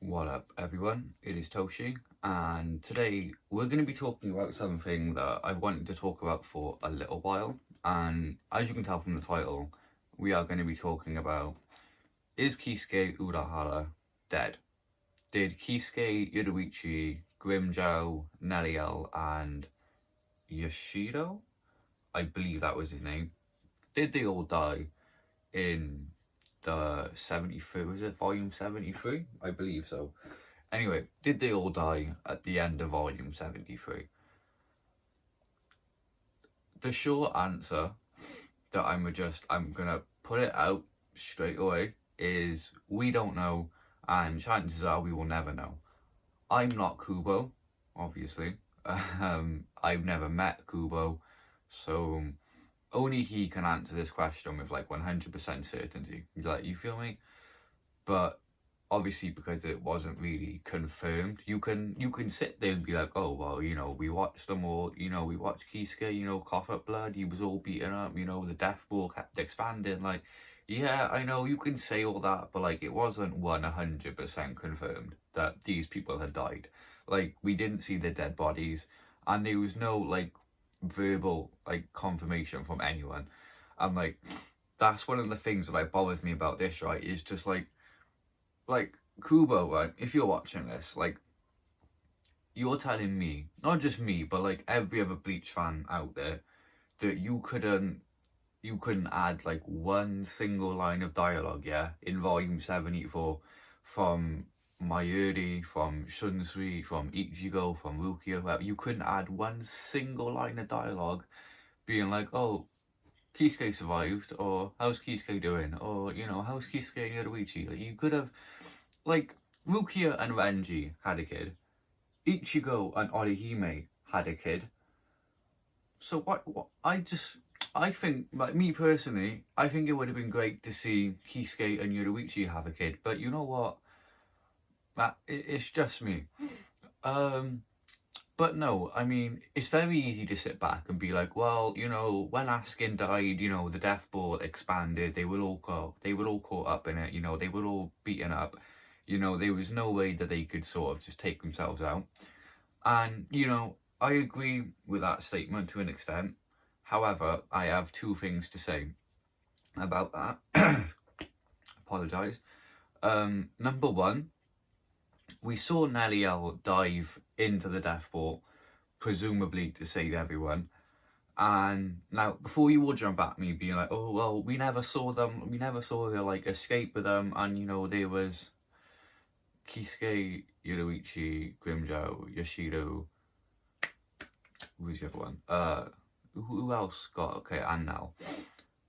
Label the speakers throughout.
Speaker 1: What up everyone, it is Toshi, and today we're going to be talking about something that I've wanted to talk about for a little while, and as you can tell from the title, we are going to be talking about, is Kisuke Urahara dead? Did Kisuke Yoruichi, Grimmjow, Nelliel and Yoshiro, I believe that was his name, did they all die in the 73, was it volume 73? I believe so. Anyway, did they all die at the end of volume 73? The short answer that I'm gonna put it out straight away is we don't know, and chances are we will never know. I'm not Kubo, obviously. I've never met Kubo, so only he can answer this question with like 100% certainty. Like, you feel me? But obviously, because it wasn't really confirmed, you can sit there and be like, oh well, we watched them all, we watched Kisuke, cough up blood, he was all beaten up, the death ball kept expanding. Like, yeah, I know you can say all that, but like, it wasn't 100% confirmed that these people had died. Like, we didn't see their dead bodies, and there was no like verbal like confirmation from anyone. And like, that's one of the things that like bothers me about this, right? Is just like Kubo, right? If you're watching this, like, you're telling me, not just me, but like every other Bleach fan out there, that you couldn't add like one single line of dialogue, yeah, in volume 74 from Mayuri, from Shunsui, from Ichigo, from Rukia, whoever. You couldn't add one single line of dialogue being like, oh, Kisuke survived, or how's Kisuke doing, or how's Kisuke and Yoruichi. Like, you could have, like, Rukia and Renji had a kid, Ichigo and Orihime had a kid. So what I think, like, me personally, I think it would have been great to see Kisuke and Yoruichi have a kid, but you know what? It's just me. But no, I mean, it's very easy to sit back and be like, well, when Askin died, the death ball expanded, they were all caught up in it, they were all beaten up, there was no way that they could sort of just take themselves out. And, I agree with that statement to an extent. However, I have two things to say about that. Apologise. Number one, we saw Nelliel dive into the death ball, presumably to save everyone. And now, before you all jump at me being like, oh well, we never saw their like escape with them, and there was Kisuke, Yoruichi, Grimmjow, Yoshiro, who's the other one? Who else got, okay, and now.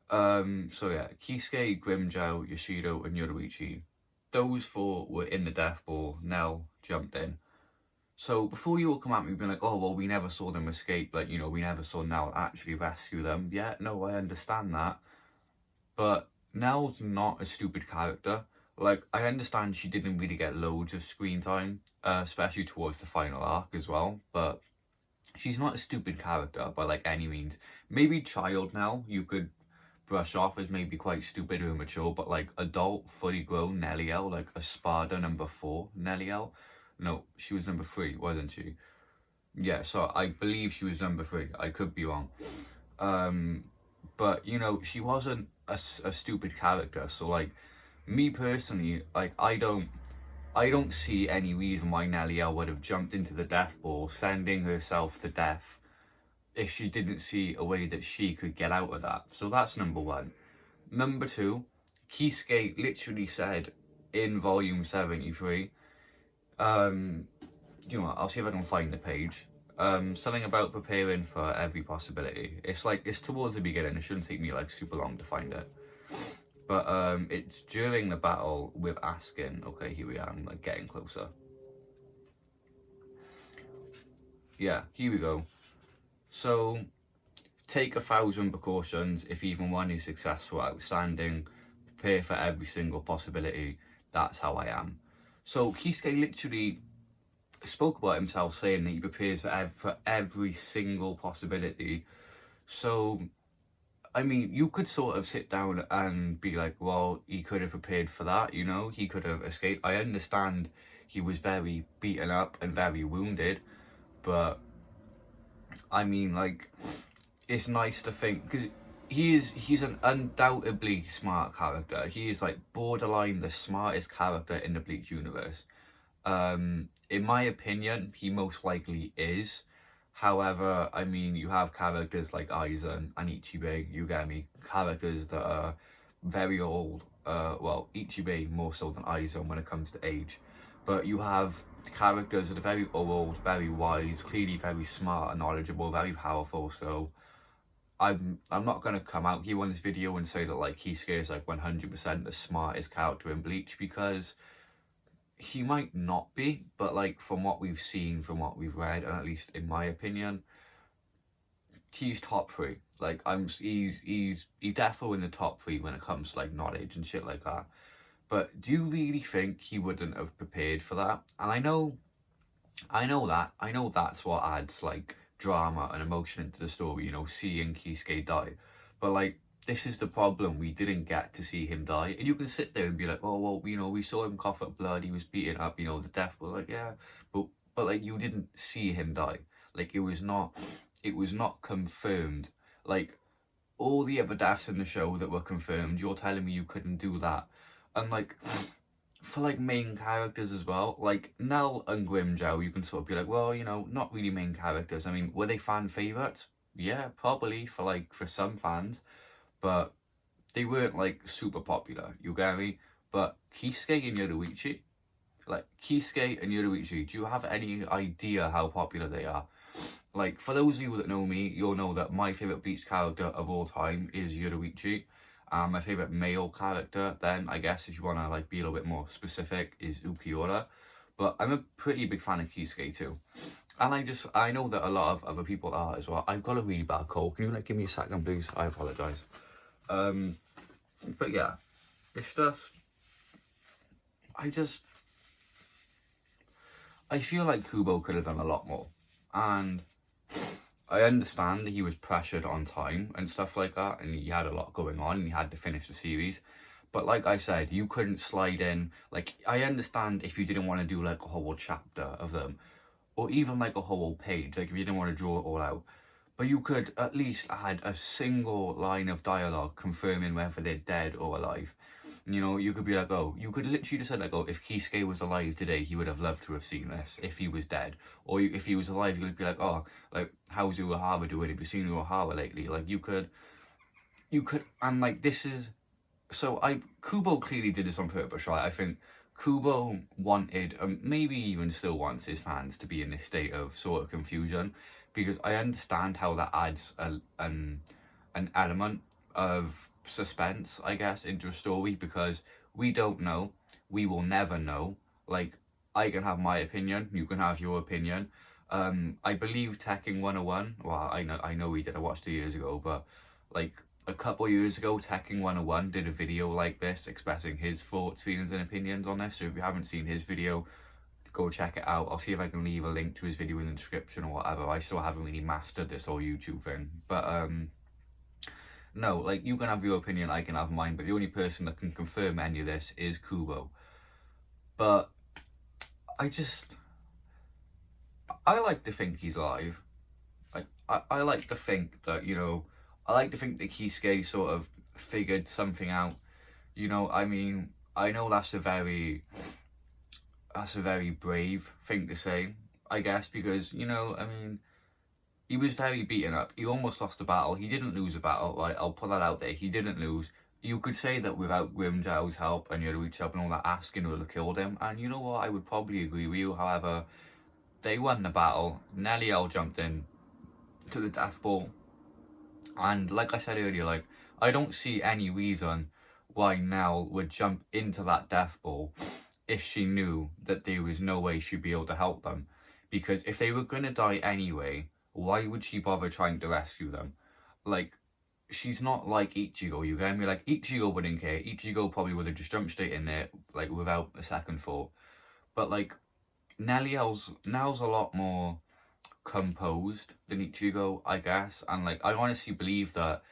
Speaker 1: So yeah, Kisuke, Grimmjow, Yoshiro and Yoruichi, those four were in the death ball. Nell jumped in. So before you all come at me being like, oh well, we never saw them escape, like, we never saw Nell actually rescue them. Yeah, no, I understand that, but Nell's not a stupid character. Like, I understand she didn't really get loads of screen time, especially towards the final arc as well, but she's not a stupid character by like any means. Maybe child Nell you could brush off as maybe quite stupid or immature, but like adult, fully grown Nelliel, like a Sparda number 4 Nelliel. No, she was number 3, wasn't she? Yeah, so I believe she was number 3. I could be wrong. But she wasn't a stupid character. So like, me personally, like, I don't see any reason why Nelliel would have jumped into the death ball, sending herself to death, if she didn't see a way that she could get out of that. So that's number one. Number two, Kisuke literally said in volume 73, I'll see if I can find the page, something about preparing for every possibility. It's towards the beginning, it shouldn't take me like super long to find it. But it's during the battle with Askin. Okay, here we are, I'm like getting closer. Yeah, here we go. So, take 1,000 precautions. If even one is successful, outstanding. Prepare for every single possibility. That's how I am. So Kisuke literally spoke about himself saying that he prepares for every single possibility. So I mean, you could sort of sit down and be like, well, he could have prepared for that, you know, he could have escaped. I understand he was very beaten up and very wounded, but I mean, like, it's nice to think, because he's an undoubtedly smart character. He is like borderline the smartest character in the Bleach universe. In my opinion, he most likely is. However, I mean, you have characters like Aizen and Ichibei, you get me? Characters that are very old. Well, Ichibei more so than Aizen when it comes to age. But you have characters that are very old, very wise, clearly very smart and knowledgeable, very powerful. So I'm not gonna come out here on this video and say that like Kisuke is like 100% the smartest character in Bleach, because he might not be, but like from what we've seen, from what we've read, and at least in my opinion, he's top 3. Like he's definitely in the top 3 when it comes to like knowledge and shit like that. But do you really think he wouldn't have prepared for that? And I know that's what adds like drama and emotion into the story, you know, seeing Kisuke die. But like, this is the problem, we didn't get to see him die. And you can sit there and be like, oh, well, you know, we saw him cough up blood, he was beaten up, you know, the death was like, yeah. But like, you didn't see him die. Like, it was not confirmed. Like, all the other deaths in the show that were confirmed, you're telling me you couldn't do that. And like, for like main characters as well, like Nell and Grimmjow, you can sort of be like, well, you know, not really main characters. I mean, were they fan favourites? Yeah, probably for some fans, but they weren't like super popular, you get me? But Kisuke and Yoruichi, do you have any idea how popular they are? Like, for those of you that know me, you'll know that my favourite Bleach character of all time is Yoruichi. My favourite male character, then, I guess, if you want to like be a little bit more specific, is Ukiura. But I'm a pretty big fan of Kisuke too. And I know that a lot of other people are as well. I've got a really bad cold. Can you like give me a second, please? I apologise. But yeah, it's just, I feel like Kubo could have done a lot more. And I understand that he was pressured on time and stuff like that, and he had a lot going on and he had to finish the series. But like I said, you couldn't slide in, like, I understand if you didn't want to do like a whole chapter of them, or even like a whole page, like if you didn't want to draw it all out. But you could at least add a single line of dialogue confirming whether they're dead or alive. You know, you could be like, oh, you could literally just say like, oh, if Kisuke was alive today, he would have loved to have seen this if he was dead. Or if he was alive, you could be like, oh, like, how's Urahara doing? Have you seen Urahara lately? Like, you could, and like, this is, so Kubo clearly did this on purpose, right? I think Kubo wanted, maybe even still wants his fans to be in this state of sort of confusion, because I understand how that adds an element of suspense, I guess, into a story, because we don't know, we will never know. Like, I can have my opinion, you can have your opinion. I believe Tekken 101, well, I know we did, I watched 2 years ago, but like a couple years ago, Tekken 101 did a video like this expressing his thoughts, feelings and opinions on this. So if you haven't seen his video, go check it out. I'll see if I can leave a link to his video in the description or whatever. I still haven't really mastered this whole YouTube thing, but no, like, you can have your opinion, I can have mine, but the only person that can confirm any of this is Kubo. But I like to think he's alive. Like, I like to think that, you know, I like to think that Kisuke sort of figured something out. You know, I mean, I know that's a very brave thing to say, I guess, because, you know, I mean, he was very beaten up. He almost lost the battle. He didn't lose a battle, right? I'll put that out there. He didn't lose. You could say that without Grimmjow's help and Yoruichi's help and all that, Askin would have killed him. And you know what? I would probably agree with you. However, they won the battle. Nelliel jumped in to the death ball. And like I said earlier, like, I don't see any reason why Nell would jump into that death ball if she knew that there was no way she'd be able to help them. Because if they were going to die anyway, why would she bother trying to rescue them? Like, she's not like Ichigo, you get me? Like, Ichigo wouldn't care. Ichigo probably would have just jumped straight in there, like, without a second thought. But, like, Nell's a lot more composed than Ichigo, I guess. And, like, I honestly believe that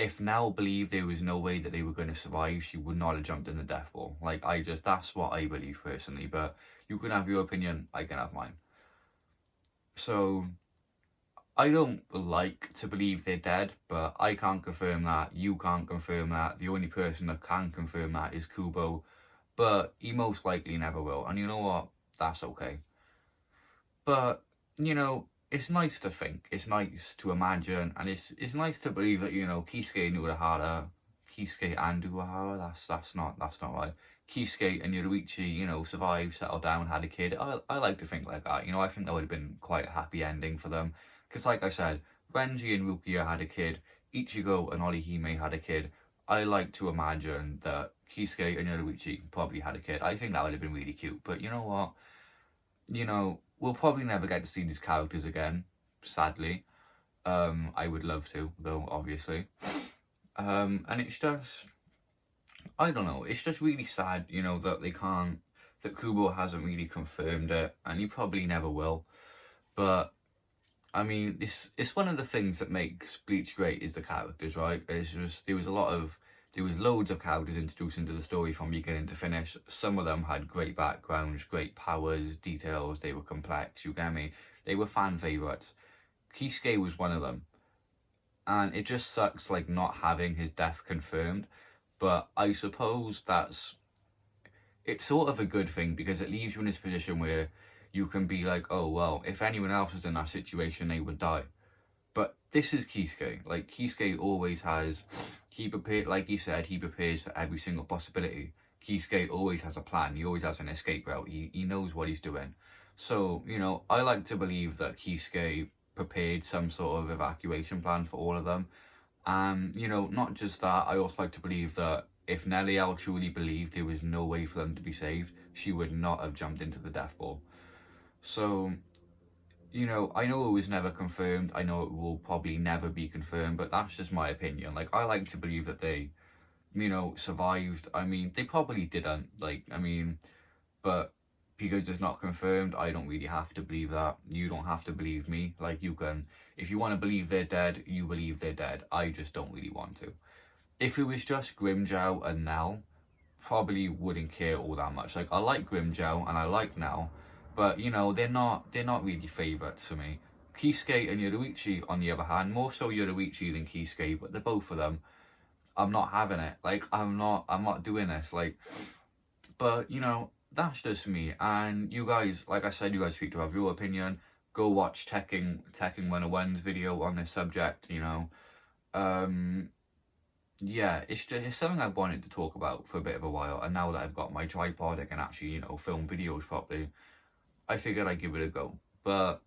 Speaker 1: if Nell believed there was no way that they were going to survive, she would not have jumped in the death ball. Like, that's what I believe personally, but you can have your opinion, I can have mine. So, I don't like to believe they're dead, but I can't confirm that, you can't confirm that, the only person that can confirm that is Kubo, but he most likely never will, and you know what, that's okay. But, you know, it's nice to think, it's nice to imagine, and it's nice to believe that, you know, Kisuke and Urahara, that's not right. Kisuke and Yoruichi, you know, survived, settled down, had a kid. I like to think like that, you know, I think that would have been quite a happy ending for them. Because like I said, Renji and Rukia had a kid, Ichigo and Orihime had a kid. I like to imagine that Kisuke and Yoruichi probably had a kid. I think that would have been really cute. But you know what? You know, we'll probably never get to see these characters again, sadly. I would love to, though, obviously. And it's just, I don't know, it's just really sad, you know, that that Kubo hasn't really confirmed it, and he probably never will. But, I mean, it's one of the things that makes Bleach great is the characters, right? It's just, there was loads of characters introduced into the story from beginning to finish. Some of them had great backgrounds, great powers, details, they were complex, you get me? They were fan favourites. Kisuke was one of them. And it just sucks, like, not having his death confirmed. But I suppose it's sort of a good thing, because it leaves you in this position where you can be like, oh, well, if anyone else was in that situation, they would die. But this is Kisuke. Like, Kisuke always has, like he said, he prepares for every single possibility. Kisuke always has a plan. He always has an escape route. He knows what he's doing. So, you know, I like to believe that Kisuke prepared some sort of evacuation plan for all of them. You know, not just that, I also like to believe that if Nelliel truly believed there was no way for them to be saved, she would not have jumped into the death ball. So, you know, I know it was never confirmed, I know it will probably never be confirmed, but that's just my opinion. Like, I like to believe that they, you know, survived. I mean, they probably didn't, like, I mean, but because it's not confirmed, I don't really have to believe that. You don't have to believe me. Like, you can, if you want to believe they're dead, you believe they're dead. I just don't really want to. If it was just Grimmjow and Nell, probably wouldn't care all that much. Like, I like Grimmjow and I like Nell, but, you know, they're not really favourites for me. Kisuke and Yoruichi, on the other hand, more so Yoruichi than Kisuke, but they're both of them. I'm not having it. Like, I'm not doing this. Like, but, you know, that's just me. And you guys, like I said, you guys speak to have your opinion. Go watch Tekken 101's video on this subject, you know. Yeah, it's something I've wanted to talk about for a bit of a while, and now that I've got my tripod, I can actually, you know, film videos properly. I figured I'd give it a go. But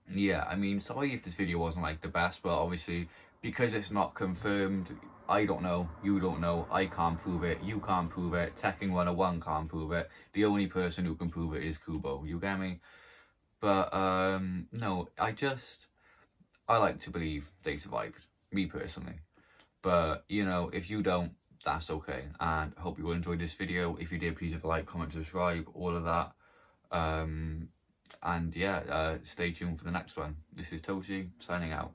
Speaker 1: yeah, I mean, sorry if this video wasn't like the best, but obviously because it's not confirmed, I don't know, you don't know, I can't prove it, you can't prove it, Tekken 101 can't prove it, the only person who can prove it is Kubo, you get me? But no, I like to believe they survived, me personally. But, you know, if you don't, that's okay. And I hope you all enjoyed this video. If you did, please leave a like, comment, subscribe, all of that. And yeah, stay tuned for the next one. This is Toshi, signing out.